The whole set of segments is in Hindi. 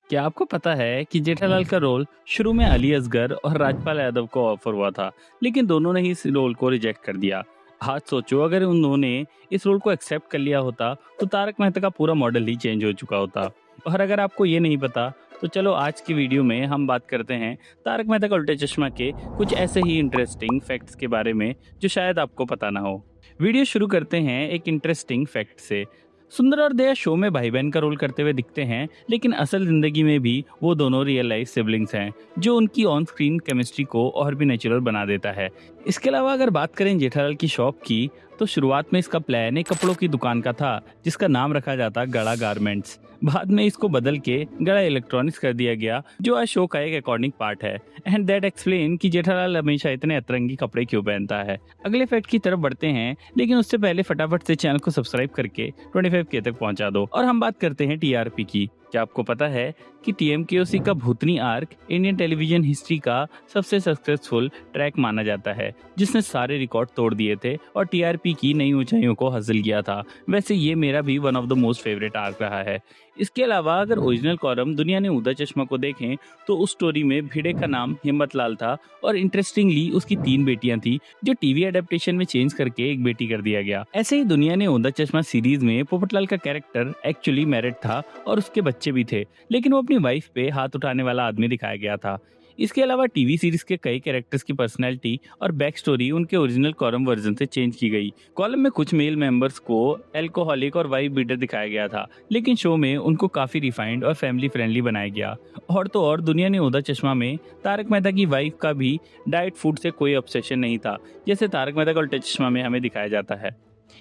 क्या आपको पता है कि जेठालाल का रोल शुरू में अली असगर और राजपाल यादव को ऑफर हुआ था, लेकिन दोनों ने ही इस रोल को रिजेक्ट कर दिया। आज सोचो, अगर उन्होंने इस रोल को एक्सेप्ट कर लिया होता तो तारक मेहता का पूरा मॉडल ही चेंज हो चुका होता। और अगर आपको ये नहीं पता तो चलो आज की वीडियो में हम बात करते हैं तारक मेहता का उल्टे चश्मा के कुछ ऐसे ही इंटरेस्टिंग फैक्ट्स के बारे में जो शायद आपको पता ना हो। वीडियो शुरू करते हैं एक इंटरेस्टिंग फैक्ट से। सुंदर और दया शो में भाई बहन का रोल करते हुए दिखते हैं, लेकिन असल जिंदगी में भी वो दोनों रियल लाइफ सिबलिंग्स हैं, जो उनकी ऑन स्क्रीन केमिस्ट्री को और भी नेचुरल बना देता है। इसके अलावा अगर बात करें जेठालाल की शॉप की, तो शुरुआत में इसका प्लान एक कपड़ों की दुकान का था जिसका नाम रखा जाता गड़ा गारमेंट्स। बाद में इसको बदल के गड़ा इलेक्ट्रॉनिक्स कर दिया गया, जो आज शो का एक इकॉनिक पार्ट है। एंड दैट एक्सप्लेन कि जेठालाल हमेशा इतने अतरंगी कपड़े क्यों पहनता है। अगले फैक्ट की तरफ बढ़ते हैं, लेकिन उससे पहले फटाफट से चैनल को सब्सक्राइब करके 25K तक पहुंचा दो। और हम बात करते हैं टीआरपी की। क्या आपको पता है कि टीएमकेओसी का भूतनी आर्क इंडियन टेलीविजन हिस्ट्री का सबसे सक्सेसफुल ट्रैक माना जाता है, जिसने सारे रिकॉर्ड तोड़ दिए थे और टीआरपी की नई ऊंचाइयों को हासिल किया था। वैसे ये मेरा भी one of the most favourite arc रहा है। इसके अलावा अगर ओरिजिनल कॉलम दुनिया ने ऊदा चश्मा को देखें तो उस स्टोरी में भिड़े का नाम हिम्मत लाल था, और इंटरेस्टिंगली उसकी 3 बेटियां थी, जो टीवी एडेप्टेशन में चेंज करके एक बेटी कर दिया गया। ऐसे ही दुनिया ने ऊदा चश्मा सीरीज में पोपटलाल का कैरेक्टर एक्चुअली मैरिड था और उसके बच्चे भी थे, लेकिन वो अपनी वाइफ पे हाथ उठाने वाला आदमी दिखाया गया था। इसके अलावा टीवी सीरीज के कई कैरेक्टर्स की पर्सनैलिटी और बैक स्टोरी उनके ओरिजिनल कॉलम वर्जन से चेंज की गई। कॉलम में कुछ मेल मेंबर्स को एल्कोहलिक और वाइफ बीटर दिखाया गया था, लेकिन शो में उनको काफी रिफाइंड और फैमिली फ्रेंडली बनाया गया। और तो और दुनिया ने ऊदा चश्मा में तारक मेहता की वाइफ का भी डाइट फूड से कोई ऑब्सेशन नहीं था, जैसे तारक मेहता का उल्टे चश्मा में हमें दिखाया जाता है।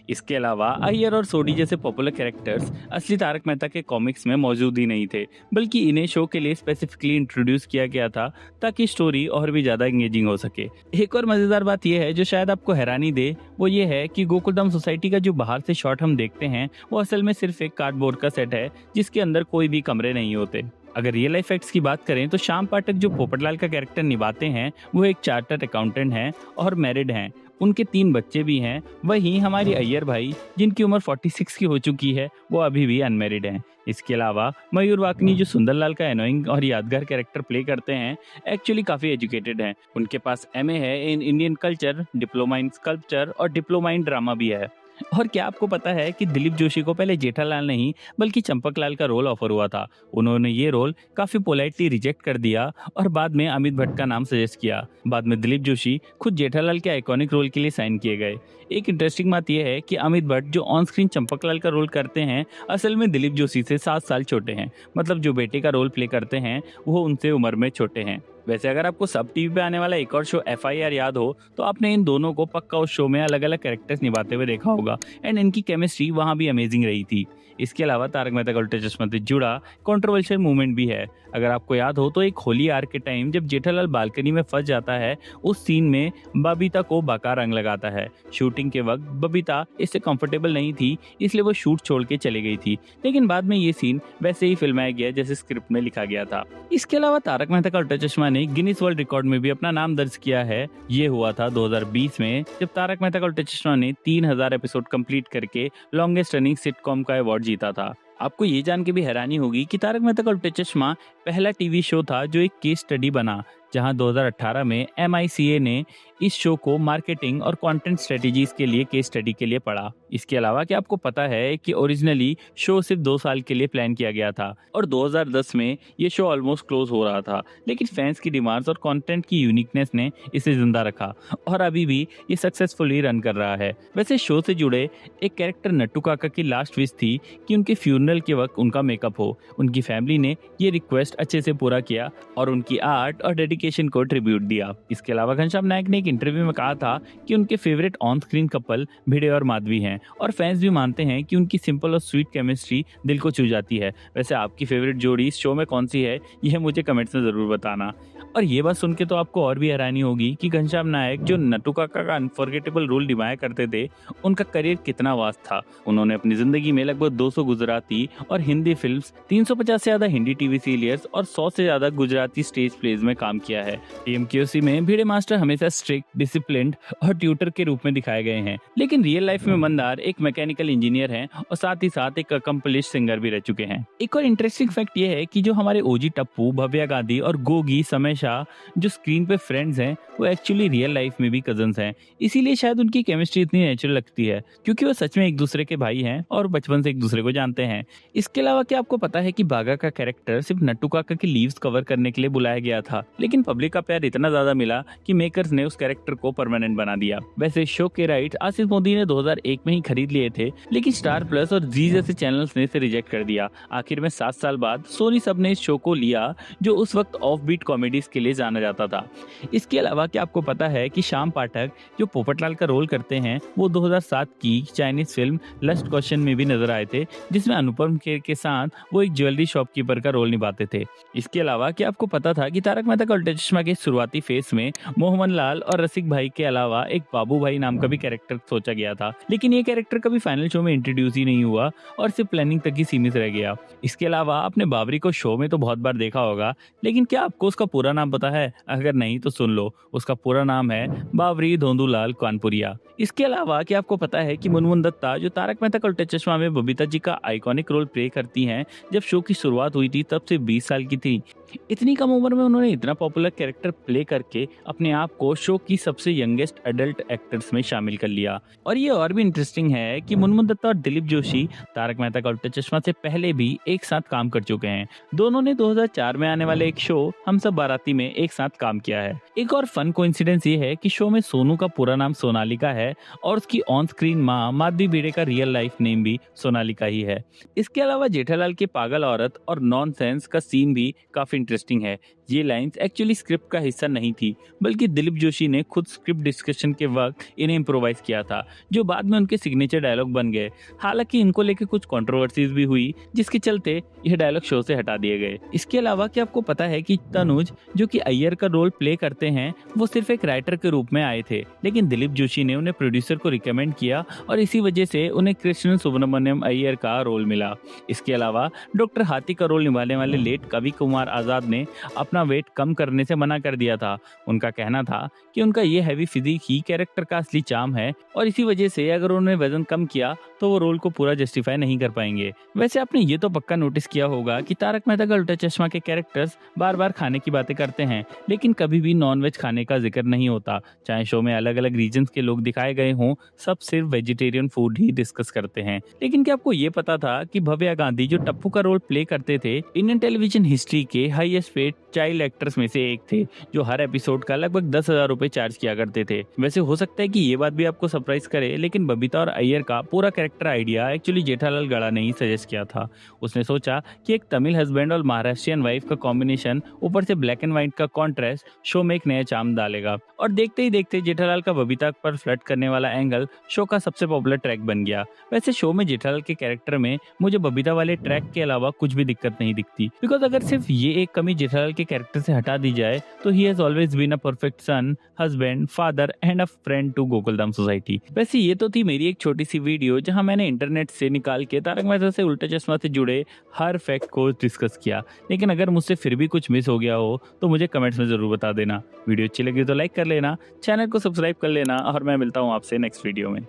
इसके अलावा अय्यर और सोडी जैसे पॉपुलर कैरेक्टर्स असली तारक मेहता के कॉमिक्स में मौजूद ही नहीं थे, बल्कि इन्हें शो के लिए स्पेसिफिकली इंट्रोड्यूस किया गया था ताकि स्टोरी और भी ज्यादा एंगेजिंग हो सके। एक और मजेदार बात यह है जो शायद आपको हैरानी दे, वो ये है कि गोकुलधाम सोसाइटी का जो बाहर से शॉट हम देखते हैं वो असल में सिर्फ एक कार्डबोर्ड का सेट है, जिसके अंदर कोई भी कमरे नहीं होते। अगर रियल लाइफ फैक्ट्स की बात करें तो श्याम पाठक जो पोपटलाल का कैरेक्टर निभाते हैं वो एक चार्टर्ड अकाउंटेंट हैं और मैरिड हैं। उनके 3 बच्चे भी हैं। वहीं हमारी अय्यर भाई, जिनकी उम्र 46 की हो चुकी है, वो अभी भी अनमैरिड हैं। इसके अलावा मयूर वाकनी जो सुंदरलाल का एनोइंग और यादगार कैरेक्टर प्ले करते हैं, एक्चुअली काफी एजुकेटेड हैं। उनके पास एमए है in Indian culture, diploma in sculpture और डिप्लोमा इन ड्रामा भी है। और क्या आपको पता है कि दिलीप जोशी को पहले जेठालाल नहीं बल्कि चंपकलाल का रोल ऑफर हुआ था। उन्होंने ये रोल काफी पोलाइटली रिजेक्ट कर दिया और बाद में अमित भट्ट का नाम सजेस्ट किया। बाद में दिलीप जोशी खुद जेठालाल के आइकॉनिक रोल के लिए साइन किए गए। एक इंटरेस्टिंग बात यह है कि अमित भट्ट जो ऑन स्क्रीन चंपकलाल का रोल करते हैं, असल में दिलीप जोशी से 7 साल छोटे हैं। मतलब जो बेटे का रोल प्ले करते हैं वो उनसे उम्र में छोटे हैं। वैसे अगर आपको सब टीवी पे आने वाला एक और शो FIR याद हो तो आपने इन दोनों को पक्का उस शो में अलग अलग कैरेक्टर्स निभाते हुए देखा होगा, एंड इनकी केमिस्ट्री वहां भी अमेजिंग रही थी। इसके अलावा तारक मेहता का उल्टा चश्मा से जुड़ा कंट्रोवर्शियल मूवमेंट भी है। अगर आपको याद हो तो एक होली आर्क के टाइम जब जेठालाल बालकनी में फंस जाता है, उस सीन में बबीता को बाका रंग लगाता है। शूटिंग के वक्त बबीता इससे कंफर्टेबल नहीं थी, इसलिए वो शूट छोड़ के चली गई थी, लेकिन बाद में ये सीन वैसे ही फिल्माया गया जैसे स्क्रिप्ट में लिखा गया था। इसके अलावा तारक मेहता का उल्टा चश्मा ने गिनीज वर्ल्ड रिकॉर्ड में भी अपना नाम दर्ज किया है। ये हुआ था 2020 में, जब तारक मेहता का उल्टा चश्मा ने 3000 एपिसोड कंप्लीट करके लॉन्गेस्ट रनिंग सिटकॉम का अवार्ड जीता था। आपको ये जान के भी हैरानी होगी कि तारक मेहता का उल्टा चश्मा पहला टीवी शो था जो एक केस स्टडी बना, जहां 2018 में MICA ने इस शो को मार्केटिंग और कंटेंट स्ट्रेटजीज के लिए केस स्टडी के लिए पढ़ा। इसके अलावा क्या आपको पता है कि ओरिजिनली शो सिर्फ 2 साल के लिए प्लान किया गया था और 2010 में ये शो ऑलमोस्ट क्लोज हो रहा था, लेकिन फैंस की डिमांड्स और कंटेंट की यूनिकनेस ने इसे जिंदा रखा और अभी भी ये सक्सेसफुली रन कर रहा है। वैसे शो से जुड़े एक कैरेक्टर नट्टू काका की लास्ट विश थी कि उनके फ्यूनरल के वक्त उनका मेकअप हो। उनकी फैमिली ने ये रिक्वेस्ट अच्छे से पूरा किया और उनकी आर्ट और डेडिकेशन को ट्रिब्यूट दिया। इसके अलावा घनश्याम नायक ने एक इंटरव्यू में कहा था कि उनके फेवरेट ऑन स्क्रीन कपल भिड़े और माधवी हैं, और फैंस भी मानते हैं कि उनकी सिंपल और स्वीट केमिस्ट्री दिल को छू जाती है। वैसे आपकी फेवरेट जोड़ी इस शो में कौन सी है, यह मुझे कमेंट्स में जरूर बताना। और ये बात सुन के तो आपको और भी हैरानी होगी कि घनश्याम नायक जो नट्टू काका का अनफॉरगेटेबल रोल निभाया करते थे, उनका करियर कितना वास्ट था। उन्होंने अपनी जिंदगी में लगभग 200 गुजराती और हिंदी फिल्म्स, 350 से ज्यादा हिंदी टीवी सीरियल्स और 100 से ज्यादा गुजराती स्टेज प्लेज में काम किया है। पीएमकेओसी में भिड़े मास्टर हमेशा स्ट्रिक्ट, डिसिप्लिन्ड और ट्यूटर के रूप में दिखाए गए हैं, लेकिन रियल लाइफ में मंदार एक मैकेनिकल इंजीनियर हैं और साथ ही साथ एक अकम्पलिश सिंगर भी रह चुके हैं। एक और इंटरेस्टिंग फैक्ट ये है कि जो हमारे ओजी टप्पू, भव्या गांधी और गोगी समय शाह जो स्क्रीन पे फ्रेंड्स हैं, वो एक्चुअली रियल लाइफ में भी कजन्स हैं। इसीलिए शायद उनकी केमिस्ट्री इतनी नेचुरल लगती है, क्योंकि वो सच में एक दूसरे के भाई हैं और बचपन से एक दूसरे को जानते हैं। इसके अलावा क्या आपको पता है कि बागा का कैरेक्टर सिर्फ नट्टू काका की लीव्स कवर करने के लिए बुलाया गया था, लेकिन पब्लिक का प्यार इतना ज्यादा मिला कि मेकर्स ने उस कैरेक्टर को परमानेंट बना दिया। वैसे शो के राइट आसिफ मोदी ने 2001 में ही खरीद लिए थे, लेकिन स्टार प्लस और जी जैसे चैनल्स ने इसे रिजेक्ट कर दिया। आखिर में 7 साल बाद सोनी सब ने इस शो को लिया, जो उस वक्त ऑफ बीट कॉमेडीज के लिए जाना जाता था। इसके अलावा क्या आपको पता है कि श्याम पाठक जो पोपटलाल का रोल करते हैं, वो 2007 की चाइनीज फिल्म लस्ट क्वेश्चन में भी नजर आए थे, जिसमें अनुपम खेर के साथ वो एक ज्वेलरी शॉपकीपर का रोल निभाते थे। इसके अलावा क्या आपको पता था कि तारक मेहता का उल्टा चश्मा के शुरुआती फेस में मोहम्मद लाल और रसिक भाई के अलावा एक बाबू भाई नाम का भी कैरेक्टर सोचा गया था, लेकिन ये कैरेक्टर कभी फाइनल शो में इंट्रोड्यूस ही नहीं हुआ और सिर्फ प्लानिंग तक ही सीमित रह गया। इसके अलावा आपने बाबरी को शो में तो बहुत बार देखा होगा, लेकिन क्या आपको उसका पूरा नाम पता है? अगर नहीं तो सुन लो, उसका पूरा नाम है बाबरी धोंदूलाल कानपुरिया। इसके अलावा क्या आपको पता है कि मुनमुन दत्ता जो तारक मेहता का उल्टा चश्मा में बबीता जी का आइकॉनिक रोल प्ले करती हैं, जब शो की शुरुआत हुई थी तब से 20 साल की थी। इतनी कम उम्र में उन्होंने इतना पॉपुलर कैरेक्टर प्ले करके अपने आप को शो की सबसे यंगेस्ट एडल्ट एक्टर्स में शामिल कर लिया। और ये और भी इंटरेस्टिंग है कि मुनमुन दत्ता और दिलीप जोशी तारक मेहता का उल्टा चश्मा से पहले भी एक साथ काम कर चुके हैं। दोनों ने 2004 में आने वाले एक शो हम सब बाराती में एक साथ काम किया है। एक और फन कोइंसिडेंस ये है कि शो में सोनू का पूरा नाम सोनालिका है और उसकी ऑन स्क्रीन माँ माधवी भिड़े का रियल लाइफ नेम भी सोनालिका ही है। इसके अलावा जेठालाल की पागल औरत और नॉनसेंस का सीन भी काफी इंटरेस्टिंग है। ये लाइंस एक्चुअली स्क्रिप्ट का हिस्सा नहीं थी, बल्कि दिलीप जोशी ने खुद स्क्रिप्ट डिस्कशन के वक्त इन्हें इम्प्रोवाइज किया था, जो बाद में उनके सिग्नेचर डायलॉग बन गए। हालांकि इनको लेकर कुछ कंट्रोवर्सीज भी हुई, जिसके चलते यह डायलॉग शो से हटा दिए गए। इसके अलावा क्या आपको पता है कि तनुज जो कि अय्यर का रोल प्ले करते हैं, वो सिर्फ एक राइटर के रूप में आए थे, लेकिन दिलीप जोशी ने उन्हें प्रोड्यूसर को रिकमेंड किया और इसी वजह से उन्हें कृष्ण सुब्रमण्यम अय्यर का रोल मिला। इसके अलावा डॉक्टर हाथी का रोल निभाने वाले लेट कवि कुमार आजाद ने अपना वेट कम करने से मना कर दिया था। उनका कहना था कि उनका ये हैवी फिजिक ही कैरेक्टर का असली चार्म है और इसी वजह से अगर उन्होंने वजन कम किया तो वो रोल को पूरा जस्टिफाई नहीं कर पाएंगे। वैसे आपने ये तो पक्का नोटिस किया होगा कि तारक मेहता का उल्टा चश्मा के कैरेक्टर्स बार बार खाने की बातें करते हैं, लेकिन कभी भी नॉनवेज खाने का जिक्र नहीं होता। चाहे शो में अलग अलग रीजन्स के लोग दिखाए गए हों, सब सिर्फ वेजिटेरियन फूड ही डिस्कस करते हैं। लेकिन क्या आपको ये पता था कि भव्या गांधी जो टप्पू का रोल प्ले करते थे, इंडियन टेलीविजन हिस्ट्री के हाईएस्ट पेड चाइल्ड एक्टर्स में से एक थे, जो हर एपिसोड का लगभग 10,000 रुपए चार्ज किया करते थे। वैसे हो सकता है कि ये बात भी आपको सरप्राइज करे, लेकिन बबीता और अय्यर का पूरा कैरेक्टर आइडिया एक्चुअली जेठालाल गड़ा ने ही सजेस्ट किया था। उसने सोचा कि एक तमिल हस्बैंड और महाराष्ट्रियन वाइफ का कॉम्बिनेशन, ऊपर से ब्लैक एंड व्हाइट का कॉन्ट्रास्ट शो में एक नया चार्म डालेगा। और देखते ही देखते जेठालाल का बबीता पर फ्लर्ट करने वाला एंगल शो का सबसे पॉपुलर ट्रैक बन गया। वैसे शो में जेठालाल के कैरेक्टर में मुझे बबीता वाले ट्रैक के अलावा कुछ भी दिक्कत नहीं दिखती, बिकॉज अगर सिर्फ ये एक कमी जेठालाल के कैरेक्टर से हटा दी जाए तो he has always been a perfect son, husband, father and a friend to Gokuldham society. वैसे ये तो थी मेरी एक छोटी सी वीडियो, जहां मैंने इंटरनेट से निकाल के तारक मेहता से उल्टा चश्मा से जुड़े हर फैक्ट को डिस्कस किया। लेकिन अगर मुझसे फिर भी कुछ मिस हो गया हो तो मुझे कमेंट्स में जरूर बता देना। वीडियो अच्छी लगी तो लाइक कर लेना, चैनल को सब्सक्राइब कर लेना और मैं मिलता हूँ आपसे नेक्स्ट वीडियो में।